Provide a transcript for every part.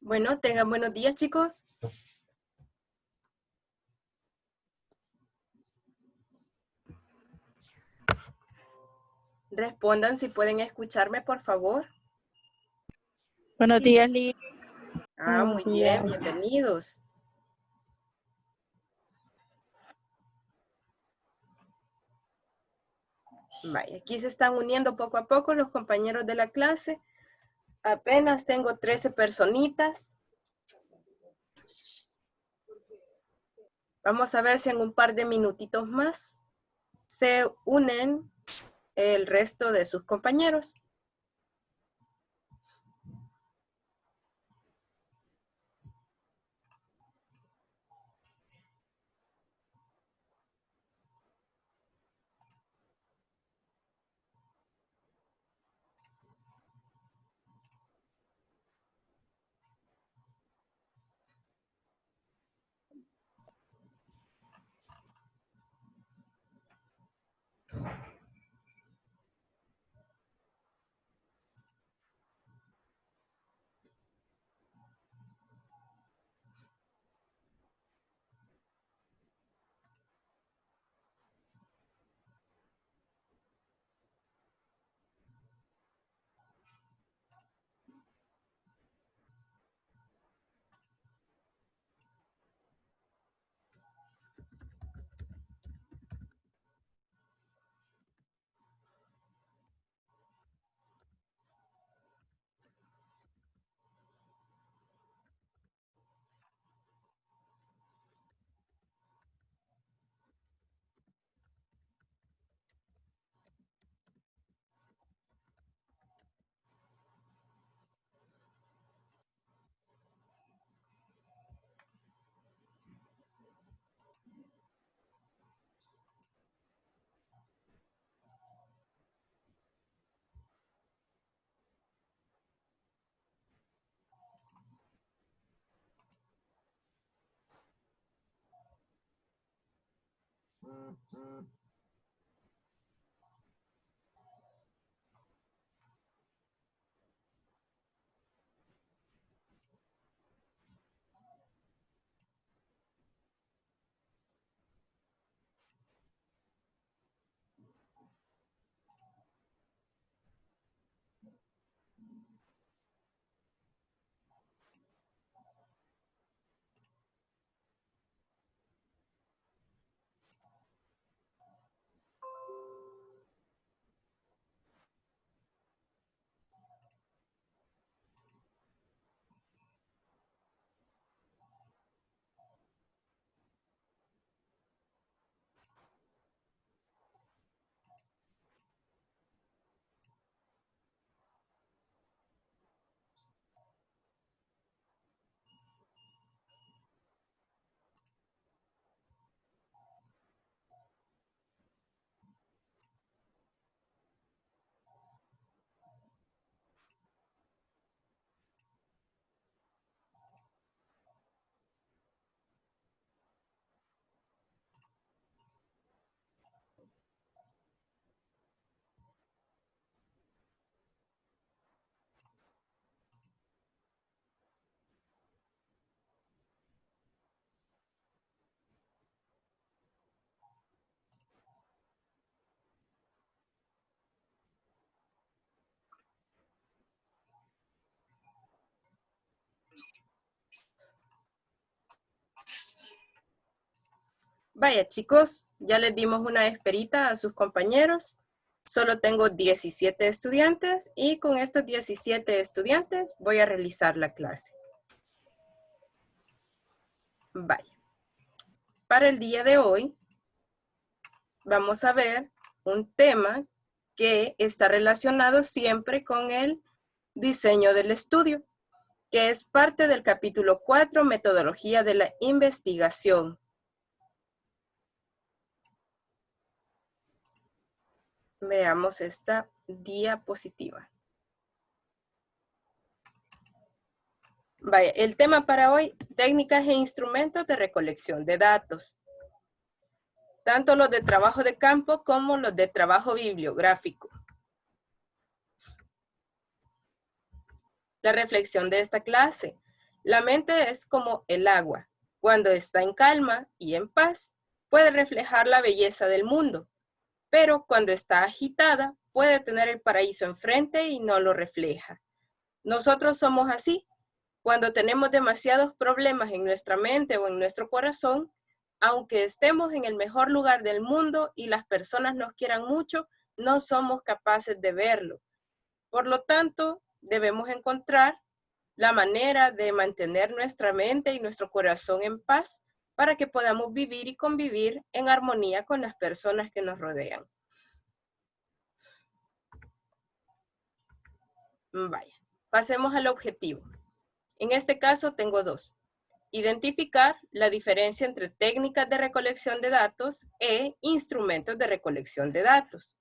Bueno, tengan buenos días, chicos. Respondan si pueden escucharme, por favor. Buenos días, Liz. Muy bien, bienvenidos. Vaya, aquí se están uniendo poco a poco los compañeros de la clase. Apenas tengo 13 personitas. Vamos a ver si en un par de minutitos más se unen el resto de sus compañeros. Vaya, chicos, ya les dimos una esperita a sus compañeros. Solo tengo 17 estudiantes y con estos 17 estudiantes voy a realizar la clase. Vaya. Para el día de hoy vamos a ver un tema que está relacionado siempre con el diseño del estudio, que es parte del capítulo 4, metodología de la investigación. Veamos esta diapositiva. Vaya, el tema para hoy, técnicas e instrumentos de recolección de datos. Tanto los de trabajo de campo como los de trabajo bibliográfico. La reflexión de esta clase. La mente es como el agua. Cuando está en calma y en paz, puede reflejar la belleza del mundo, pero cuando está agitada, puede tener el paraíso enfrente y no lo refleja. Nosotros somos así. Cuando tenemos demasiados problemas en nuestra mente o en nuestro corazón, aunque estemos en el mejor lugar del mundo y las personas nos quieran mucho, no somos capaces de verlo. Por lo tanto, debemos encontrar la manera de mantener nuestra mente y nuestro corazón en paz para que podamos vivir y convivir en armonía con las personas que nos rodean. Vaya, pasemos al objetivo. En este caso tengo dos. Identificar la diferencia entre técnicas de recolección de datos e instrumentos de recolección de datos.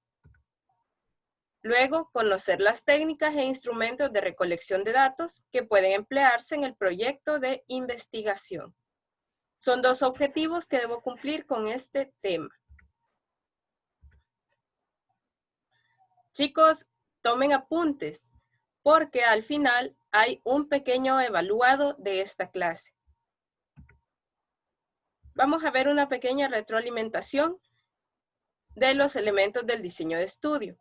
Luego, conocer las técnicas e instrumentos de recolección de datos que pueden emplearse en el proyecto de investigación. Son dos objetivos que debo cumplir con este tema. Chicos, tomen apuntes, porque al final hay un pequeño evaluado de esta clase. Vamos a ver una pequeña retroalimentación de los elementos del diseño de estudio.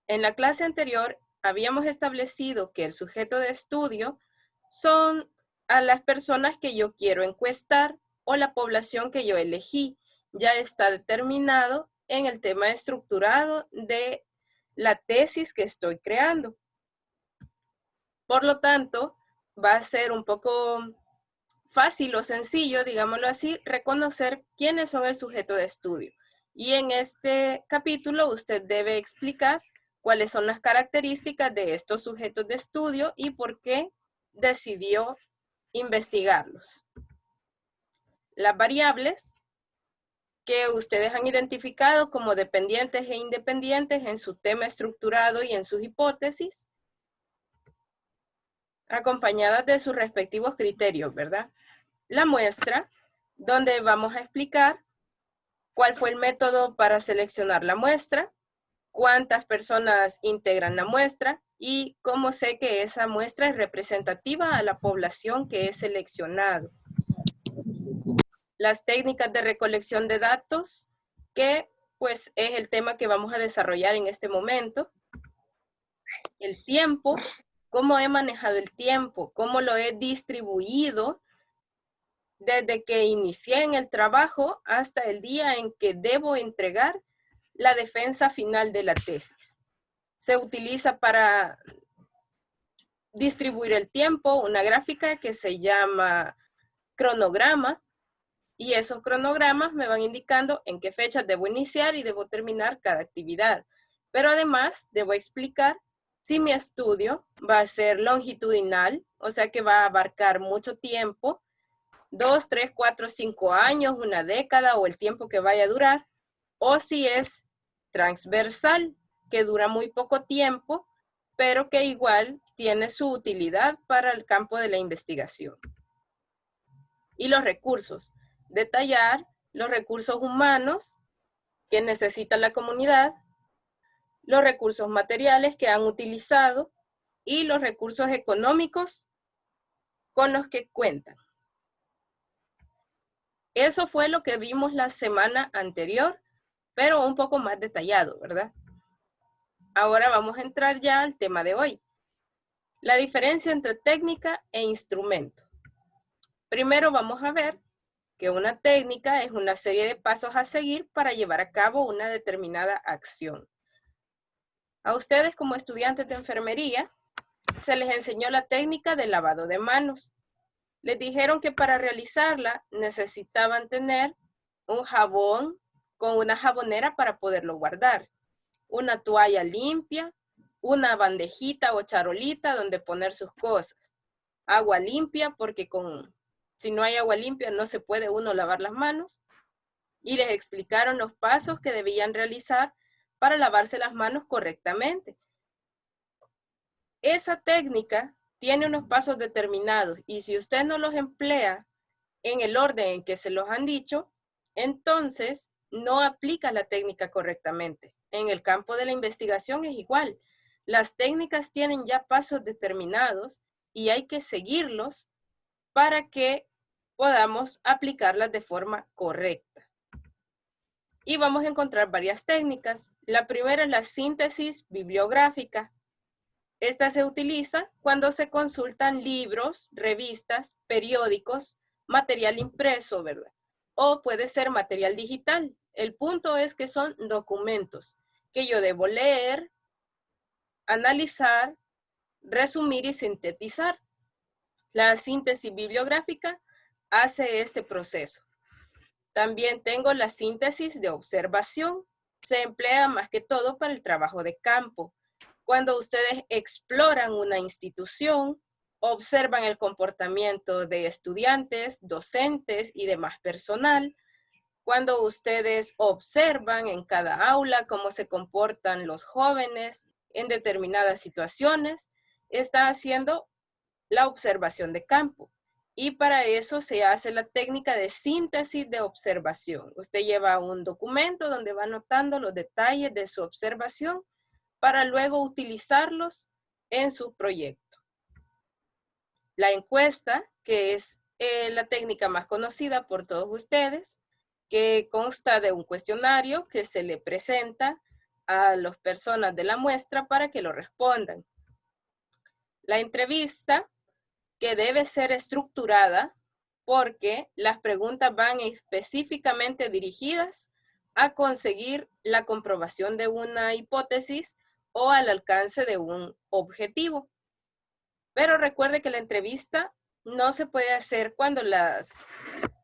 En la clase anterior habíamos establecido que el sujeto de estudio son a las personas que yo quiero encuestar o la población que yo elegí. Ya está determinado en el tema estructurado de la tesis que estoy creando. Por lo tanto, va a ser un poco fácil o sencillo, digámoslo así, reconocer quiénes son el sujeto de estudio. Y en este capítulo usted debe explicar cuáles son las características de estos sujetos de estudio y por qué decidió investigarlos. Las variables que ustedes han identificado como dependientes e independientes en su tema estructurado y en sus hipótesis, acompañadas de sus respectivos criterios, ¿verdad? La muestra, donde vamos a explicar cuál fue el método para seleccionar la muestra, cuántas personas integran la muestra y cómo sé que esa muestra es representativa a la población que he seleccionado. Las técnicas de recolección de datos, que pues es el tema que vamos a desarrollar en este momento. El tiempo, cómo he manejado el tiempo, cómo lo he distribuido desde que inicié en el trabajo hasta el día en que debo entregar la defensa final de la tesis. Se utiliza para distribuir el tiempo una gráfica que se llama cronograma, y esos cronogramas me van indicando en qué fechas debo iniciar y debo terminar cada actividad. Pero además debo explicar si mi estudio va a ser longitudinal, o sea que va a abarcar mucho tiempo, 2, 3, 4, 5 años, una década o el tiempo que vaya a durar, o si es transversal, que dura muy poco tiempo, pero que igual tiene su utilidad para el campo de la investigación. Y los recursos. Detallar los recursos humanos que necesita la comunidad, los recursos materiales que han utilizado y los recursos económicos con los que cuentan. Eso fue lo que vimos la semana anterior, pero un poco más detallado, ¿verdad? Ahora vamos a entrar ya al tema de hoy. La diferencia entre técnica e instrumento. Primero vamos a ver que una técnica es una serie de pasos a seguir para llevar a cabo una determinada acción. A ustedes como estudiantes de enfermería se les enseñó la técnica de lavado de manos. Les dijeron que para realizarla necesitaban tener un jabón con una jabonera para poderlo guardar, una toalla limpia, una bandejita o charolita donde poner sus cosas, agua limpia porque si no hay agua limpia no se puede uno lavar las manos, y les explicaron los pasos que debían realizar para lavarse las manos correctamente. Esa técnica tiene unos pasos determinados y si usted no los emplea en el orden en que se los han dicho, entonces no aplica la técnica correctamente. En el campo de la investigación es igual. Las técnicas tienen ya pasos determinados y hay que seguirlos para que podamos aplicarlas de forma correcta. Y vamos a encontrar varias técnicas. La primera es la síntesis bibliográfica. Esta se utiliza cuando se consultan libros, revistas, periódicos, material impreso, ¿verdad? O puede ser material digital. El punto es que son documentos que yo debo leer, analizar, resumir y sintetizar. La síntesis bibliográfica hace este proceso. También tengo la síntesis de observación. Se emplea más que todo para el trabajo de campo. Cuando ustedes exploran una institución, observan el comportamiento de estudiantes, docentes y demás personal. Cuando ustedes observan en cada aula cómo se comportan los jóvenes en determinadas situaciones, está haciendo la observación de campo. Y para eso se hace la técnica de síntesis de observación. Usted lleva un documento donde va anotando los detalles de su observación para luego utilizarlos en su proyecto. La encuesta, que es la técnica más conocida por todos ustedes, que consta de un cuestionario que se le presenta a las personas de la muestra para que lo respondan. La entrevista, que debe ser estructurada porque las preguntas van específicamente dirigidas a conseguir la comprobación de una hipótesis o al alcance de un objetivo. Pero recuerde que la entrevista no se puede hacer cuando las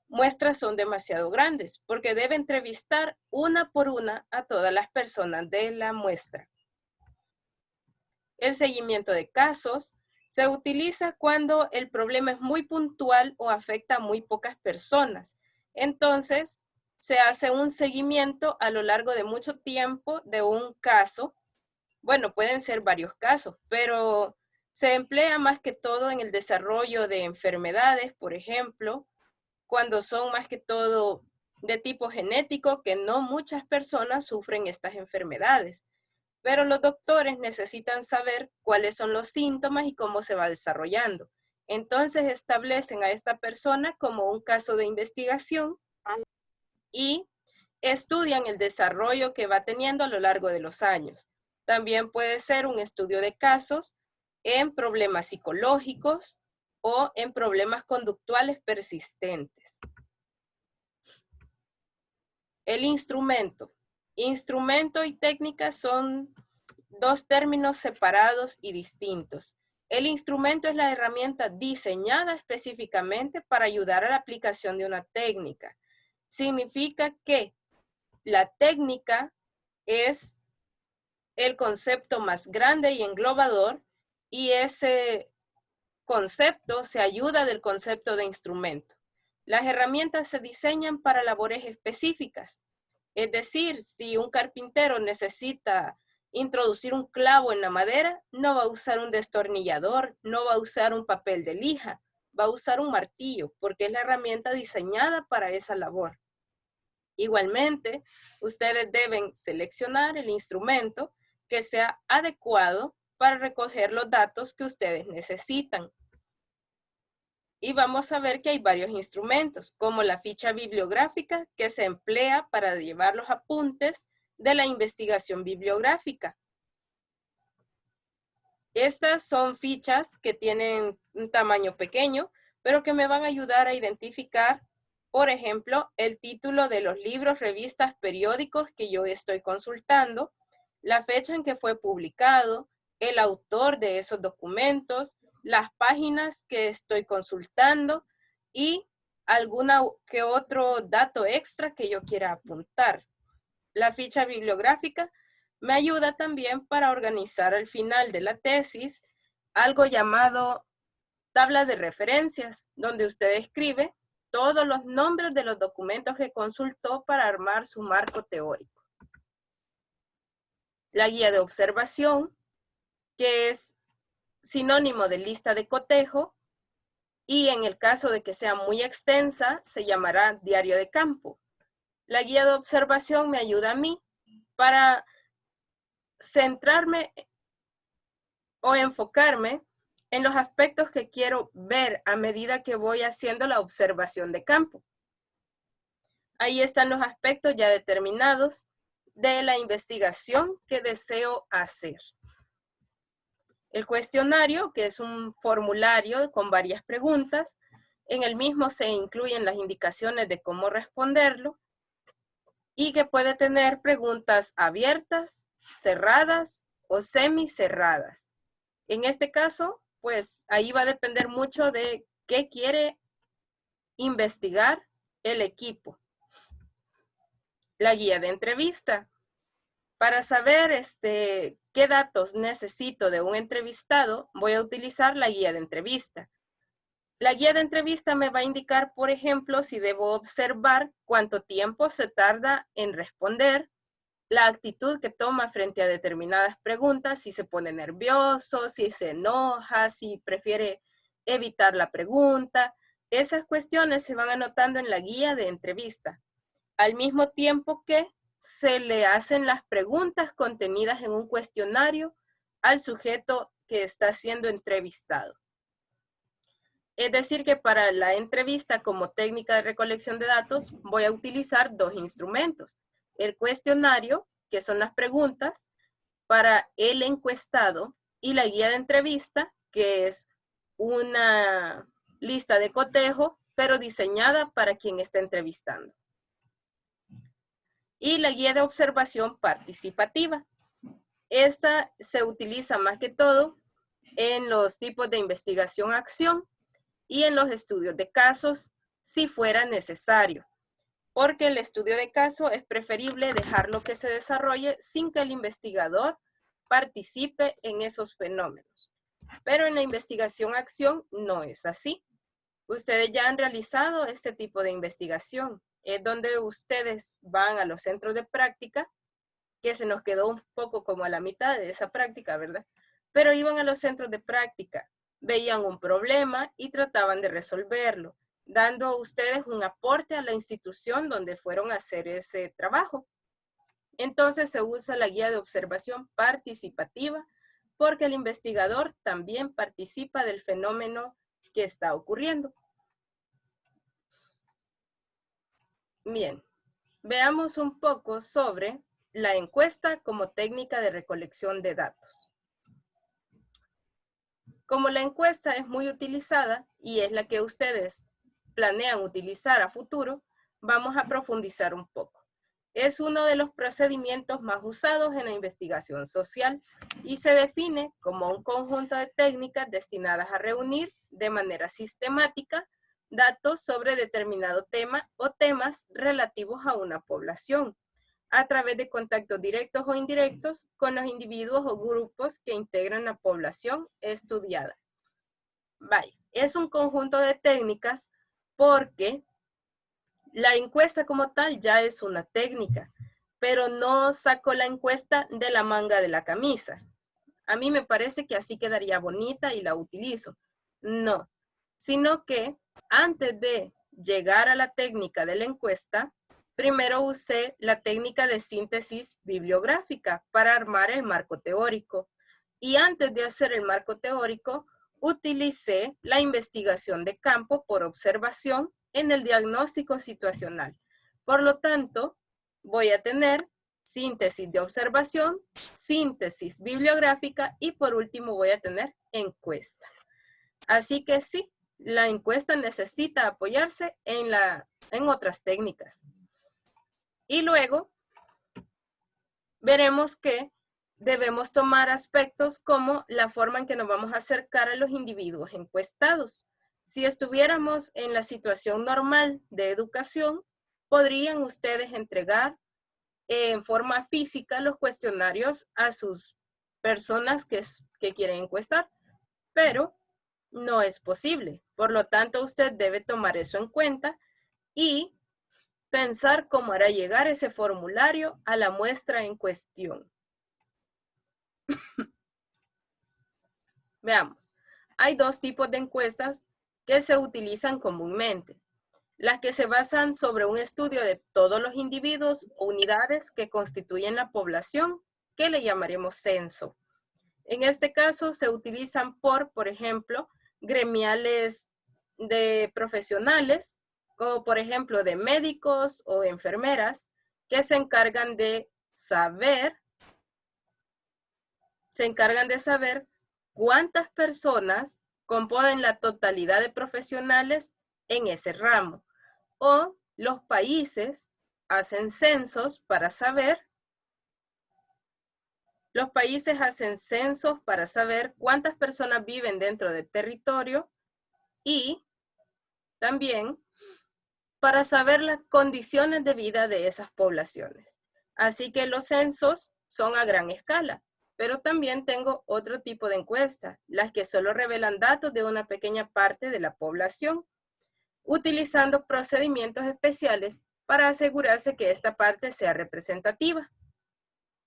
muestras son demasiado grandes, porque debe entrevistar una por una a todas las personas de la muestra. El seguimiento de casos se utiliza cuando el problema es muy puntual o afecta a muy pocas personas. Entonces, se hace un seguimiento a lo largo de mucho tiempo de un caso. Bueno, pueden ser varios casos, pero se emplea más que todo en el desarrollo de enfermedades, por ejemplo, cuando son más que todo de tipo genético, que no muchas personas sufren estas enfermedades. Pero los doctores necesitan saber cuáles son los síntomas y cómo se va desarrollando. Entonces establecen a esta persona como un caso de investigación y estudian el desarrollo que va teniendo a lo largo de los años. También puede ser un estudio de casos en problemas psicológicos o en problemas conductuales persistentes. El instrumento. Instrumento y técnica son dos términos separados y distintos. El instrumento es la herramienta diseñada específicamente para ayudar a la aplicación de una técnica. Significa que la técnica es el concepto más grande y englobador y ese concepto se ayuda del concepto de instrumento. Las herramientas se diseñan para labores específicas. Es decir, si un carpintero necesita introducir un clavo en la madera, no va a usar un destornillador, no va a usar un papel de lija, va a usar un martillo, porque es la herramienta diseñada para esa labor. Igualmente, ustedes deben seleccionar el instrumento que sea adecuado para recoger los datos que ustedes necesitan. Y vamos a ver que hay varios instrumentos, como la ficha bibliográfica que se emplea para llevar los apuntes de la investigación bibliográfica. Estas son fichas que tienen un tamaño pequeño, pero que me van a ayudar a identificar, por ejemplo, el título de los libros, revistas, periódicos que yo estoy consultando, la fecha en que fue publicado, el autor de esos documentos, las páginas que estoy consultando y alguna que otro dato extra que yo quiera apuntar. La ficha bibliográfica me ayuda también para organizar al final de la tesis algo llamado tabla de referencias, donde usted escribe todos los nombres de los documentos que consultó para armar su marco teórico. La guía de observación, que es sinónimo de lista de cotejo, y en el caso de que sea muy extensa, se llamará diario de campo. La guía de observación me ayuda a mí para centrarme o enfocarme en los aspectos que quiero ver a medida que voy haciendo la observación de campo. Ahí están los aspectos ya determinados de la investigación que deseo hacer. El cuestionario, que es un formulario con varias preguntas, en el mismo se incluyen las indicaciones de cómo responderlo y que puede tener preguntas abiertas, cerradas o semicerradas. En este caso, pues ahí va a depender mucho de qué quiere investigar el equipo. La guía de entrevista. Para saber qué datos necesito de un entrevistado, voy a utilizar la guía de entrevista. La guía de entrevista me va a indicar, por ejemplo, si debo observar cuánto tiempo se tarda en responder, la actitud que toma frente a determinadas preguntas, si se pone nervioso, si se enoja, si prefiere evitar la pregunta. Esas cuestiones se van anotando en la guía de entrevista, al mismo tiempo que se le hacen las preguntas contenidas en un cuestionario al sujeto que está siendo entrevistado. Es decir, que para la entrevista como técnica de recolección de datos voy a utilizar dos instrumentos. El cuestionario, que son las preguntas para el encuestado, y la guía de entrevista, que es una lista de cotejo, pero diseñada para quien está entrevistando. Y la guía de observación participativa. Esta se utiliza más que todo en los tipos de investigación-acción y en los estudios de casos, si fuera necesario. Porque el estudio de caso es preferible dejarlo que se desarrolle sin que el investigador participe en esos fenómenos. Pero en la investigación-acción no es así. Ustedes ya han realizado este tipo de investigación. Es donde ustedes van a los centros de práctica, que se nos quedó un poco como a la mitad de esa práctica, ¿verdad? Pero iban a los centros de práctica, veían un problema y trataban de resolverlo, dando a ustedes un aporte a la institución donde fueron a hacer ese trabajo. Entonces se usa la guía de observación participativa porque el investigador también participa del fenómeno que está ocurriendo. Bien, veamos un poco sobre la encuesta como técnica de recolección de datos. Como la encuesta es muy utilizada y es la que ustedes planean utilizar a futuro, vamos a profundizar un poco. Es uno de los procedimientos más usados en la investigación social y se define como un conjunto de técnicas destinadas a reunir de manera sistemática datos sobre determinado tema o temas relativos a una población, a través de contactos directos o indirectos con los individuos o grupos que integran la población estudiada. Vaya, es un conjunto de técnicas porque la encuesta como tal ya es una técnica, pero no saco la encuesta de la manga de la camisa. A mí me parece que así quedaría bonita y la utilizo. No, sino que antes de llegar a la técnica de la encuesta, primero usé la técnica de síntesis bibliográfica para armar el marco teórico. Y antes de hacer el marco teórico, utilicé la investigación de campo por observación en el diagnóstico situacional. Por lo tanto, voy a tener síntesis de observación, síntesis bibliográfica y por último voy a tener encuesta. Así que sí, la encuesta necesita apoyarse en otras técnicas. Y luego veremos que debemos tomar aspectos como la forma en que nos vamos a acercar a los individuos encuestados. Si estuviéramos en la situación normal de educación, podrían ustedes entregar en forma física los cuestionarios a sus personas que quieren encuestar, pero no es posible. Por lo tanto, usted debe tomar eso en cuenta y pensar cómo hará llegar ese formulario a la muestra en cuestión. Veamos, hay dos tipos de encuestas que se utilizan comúnmente. Las que se basan sobre un estudio de todos los individuos o unidades que constituyen la población, que le llamaremos censo. En este caso se utilizan por ejemplo, gremiales de profesionales, como por ejemplo de médicos o enfermeras, que se encargan de saber cuántas personas componen la totalidad de profesionales en ese ramo. O los países hacen censos para saber cuántas personas viven dentro del territorio y también para saber las condiciones de vida de esas poblaciones. Así que los censos son a gran escala, pero también tengo otro tipo de encuestas, las que solo revelan datos de una pequeña parte de la población, utilizando procedimientos especiales para asegurarse que esta parte sea representativa.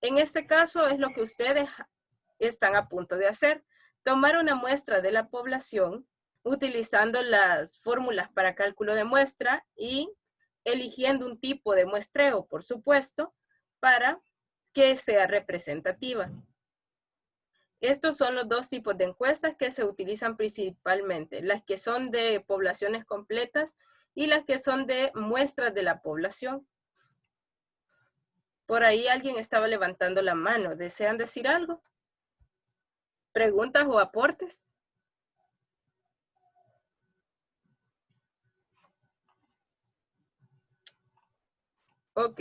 En este caso es lo que ustedes están a punto de hacer, tomar una muestra de la población utilizando las fórmulas para cálculo de muestra y eligiendo un tipo de muestreo, por supuesto, para que sea representativa. Estos son los dos tipos de encuestas que se utilizan principalmente, las que son de poblaciones completas y las que son de muestras de la población. Por ahí alguien estaba levantando la mano. ¿Desean decir algo? ¿Preguntas o aportes? Ok.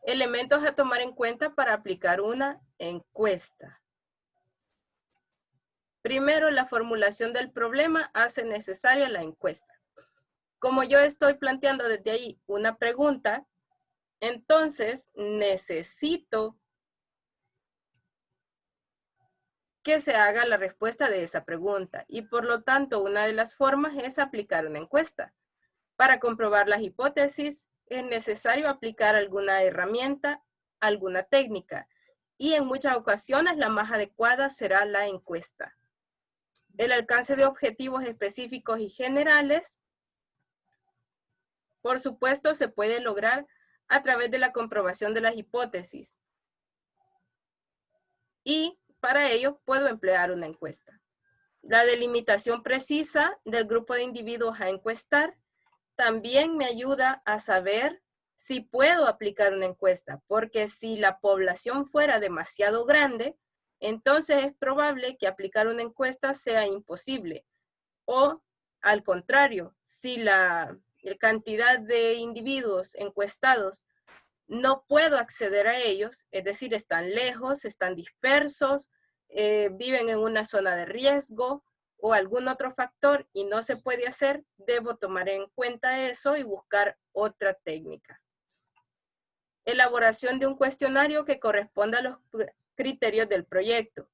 Elementos a tomar en cuenta para aplicar una encuesta. Primero, la formulación del problema hace necesaria la encuesta. Como yo estoy planteando desde ahí una pregunta, entonces necesito que se haga la respuesta de esa pregunta y por lo tanto una de las formas es aplicar una encuesta. Para comprobar las hipótesis es necesario aplicar alguna herramienta, alguna técnica y en muchas ocasiones la más adecuada será la encuesta. El alcance de objetivos específicos y generales, por supuesto, se puede lograr a través de la comprobación de las hipótesis. Y para ello puedo emplear una encuesta. La delimitación precisa del grupo de individuos a encuestar también me ayuda a saber si puedo aplicar una encuesta, porque si la población fuera demasiado grande, entonces es probable que aplicar una encuesta sea imposible. O al contrario, si la cantidad de individuos encuestados no puedo acceder a ellos, es decir, están lejos, están dispersos, viven en una zona de riesgo o algún otro factor y no se puede hacer, debo tomar en cuenta eso y buscar otra técnica. Elaboración de un cuestionario que corresponda a los criterios del proyecto.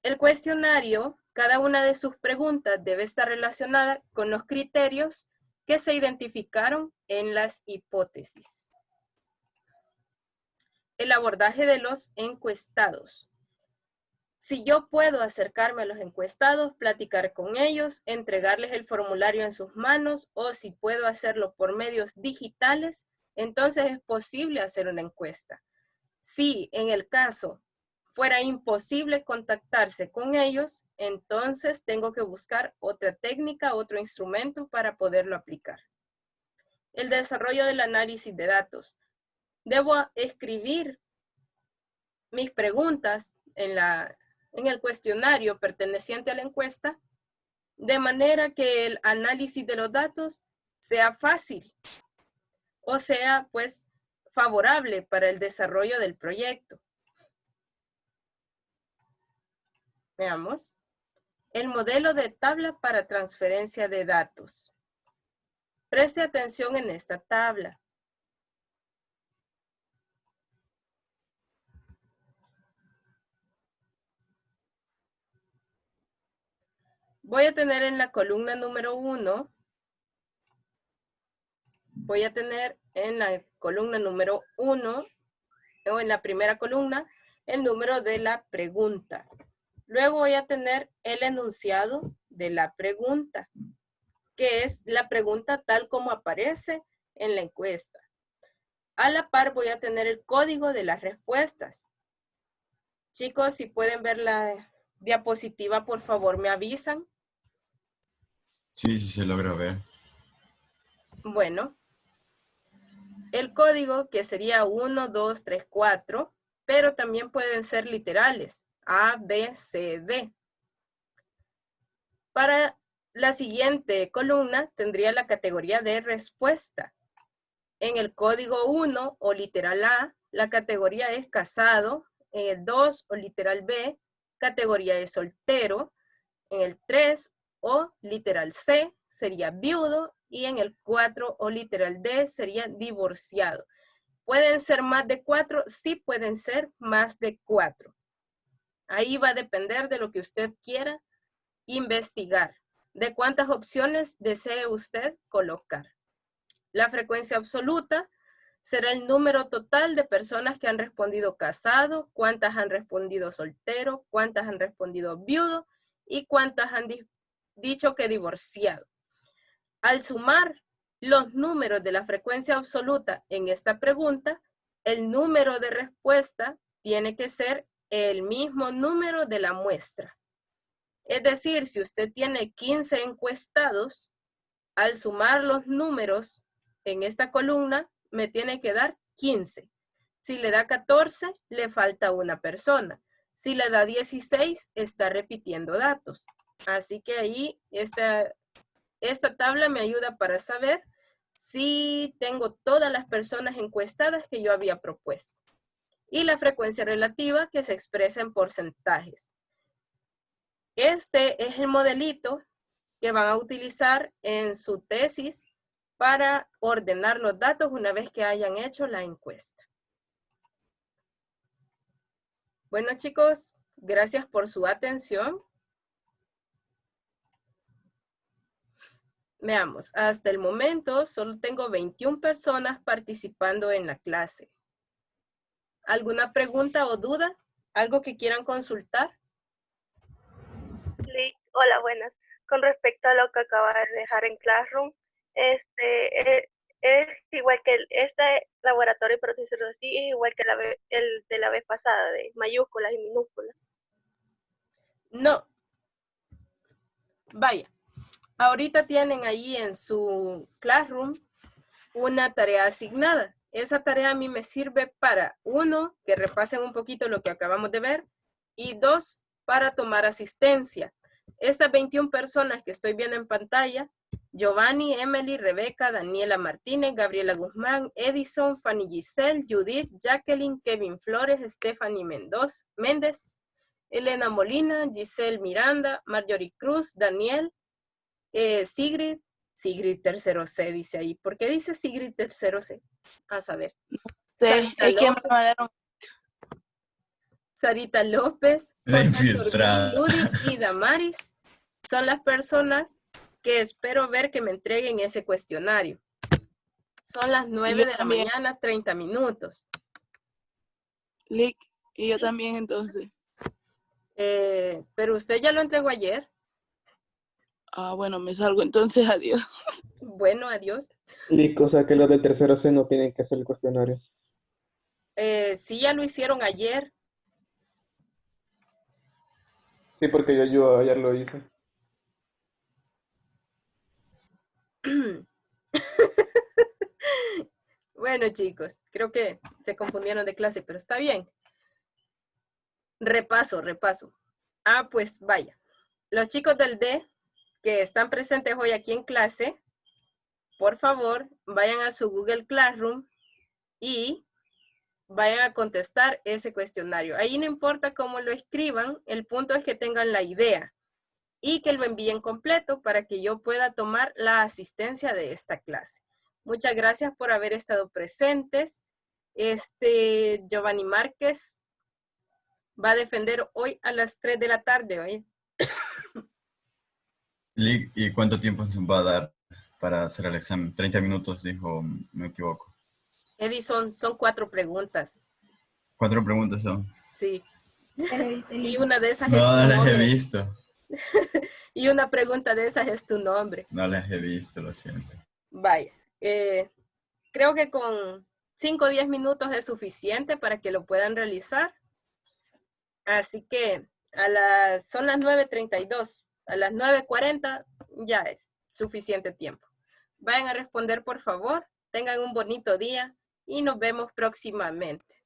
El cuestionario, cada una de sus preguntas debe estar relacionada con los criterios que se identificaron en las hipótesis. El abordaje de los encuestados. Si yo puedo acercarme a los encuestados, platicar con ellos, entregarles el formulario en sus manos, o si puedo hacerlo por medios digitales, entonces es posible hacer una encuesta. Si en el caso fuera imposible contactarse con ellos, entonces tengo que buscar otra técnica, otro instrumento para poderlo aplicar. El desarrollo del análisis de datos. Debo escribir mis preguntas en el cuestionario perteneciente a la encuesta, de manera que el análisis de los datos sea fácil, o sea, pues, favorable para el desarrollo del proyecto. Veamos. El modelo de tabla para transferencia de datos. Preste atención en esta tabla. Voy a tener en la columna número 1, o en la primera columna, el número de la pregunta. Luego voy a tener el enunciado de la pregunta, que es la pregunta tal como aparece en la encuesta. A la par voy a tener el código de las respuestas. Chicos, si pueden ver la diapositiva, por favor, me avisan. Sí, sí se logra ver. Bueno, el código que sería 1, 2, 3, 4, pero también pueden ser literales, A, B, C, D. Para la siguiente columna tendría la categoría de respuesta. En el código 1 o literal A, la categoría es casado. En el 2 o literal B, categoría es soltero. En el 3 o literal C sería viudo. Y en el 4 o literal D sería divorciado. ¿Pueden ser más de 4? Sí, pueden ser más de 4. Ahí va a depender de lo que usted quiera investigar. ¿De cuántas opciones desee usted colocar? La frecuencia absoluta será el número total de personas que han respondido casado, cuántas han respondido soltero, cuántas han respondido viudo y cuántas han dicho que divorciado. Al sumar los números de la frecuencia absoluta en esta pregunta, el número de respuesta tiene que ser el mismo número de la muestra. Es decir, si usted tiene 15 encuestados, al sumar los números en esta columna, me tiene que dar 15. Si le da 14, le falta una persona. Si le da 16, está repitiendo datos. Así que ahí esta tabla me ayuda para saber si tengo todas las personas encuestadas que yo había propuesto. Y la frecuencia relativa que se expresa en porcentajes. Este es el modelito que van a utilizar en su tesis para ordenar los datos una vez que hayan hecho la encuesta. Bueno, chicos, gracias por su atención. Veamos, hasta el momento solo tengo 21 personas participando en la clase. ¿Alguna pregunta o duda? ¿Algo que quieran consultar? Hola, buenas. Con respecto a lo que acaba de dejar en Classroom, es igual que este laboratorio, por decirlo así, es igual que el de la vez pasada, de mayúsculas y minúsculas. No. Vaya. Ahorita tienen ahí en su Classroom una tarea asignada. Esa tarea a mí me sirve para, 1, que repasen un poquito lo que acabamos de ver, y 2, para tomar asistencia. Estas 21 personas que estoy viendo en pantalla, Giovanni, Emily, Rebeca, Daniela Martínez, Gabriela Guzmán, Edison, Fanny Giselle, Judith, Jacqueline, Kevin Flores, Stephanie Méndez, Elena Molina, Giselle Miranda, Marjorie Cruz, Daniel, Sigrid tercero C dice ahí. ¿Por qué dice Sigrid tercero C? A saber. Sí, es que me mandaron. Sarita López, La José infiltrada. Turbín, Ludy y Damaris son las personas que espero ver que me entreguen ese cuestionario. Son las 9 de la mañana, 30 minutos. Lick, y yo también entonces. Pero usted ya lo entregó ayer. Ah, bueno, me salgo entonces, adiós. Bueno, adiós. Lick, o sea que los de tercero C no tienen que hacer el cuestionario. Sí, ya lo hicieron ayer. Sí, porque yo ayer lo hice. Bueno, chicos, creo que se confundieron de clase, pero está bien. Repaso. Ah, pues vaya. Los chicos del D que están presentes hoy aquí en clase, por favor, vayan a su Google Classroom y vayan a contestar ese cuestionario. Ahí no importa cómo lo escriban, el punto es que tengan la idea y que lo envíen completo para que yo pueda tomar la asistencia de esta clase. Muchas gracias por haber estado presentes. Giovanni Márquez va a defender hoy a las 3 de la tarde, ¿oye? ¿Y cuánto tiempo nos va a dar para hacer el examen? 30 minutos, dijo, me equivoco. Edison, son 4 preguntas. 4 preguntas son. Sí. Y una de esas no es tu las nombre. he visto. Y una pregunta de esas es tu nombre. No las he visto, lo siento. Vaya. Creo que con 5 o 10 minutos es suficiente para que lo puedan realizar. Así que son las 9:32. A las 9:40 ya es suficiente tiempo. Vayan a responder, por favor. Tengan un bonito día y nos vemos próximamente.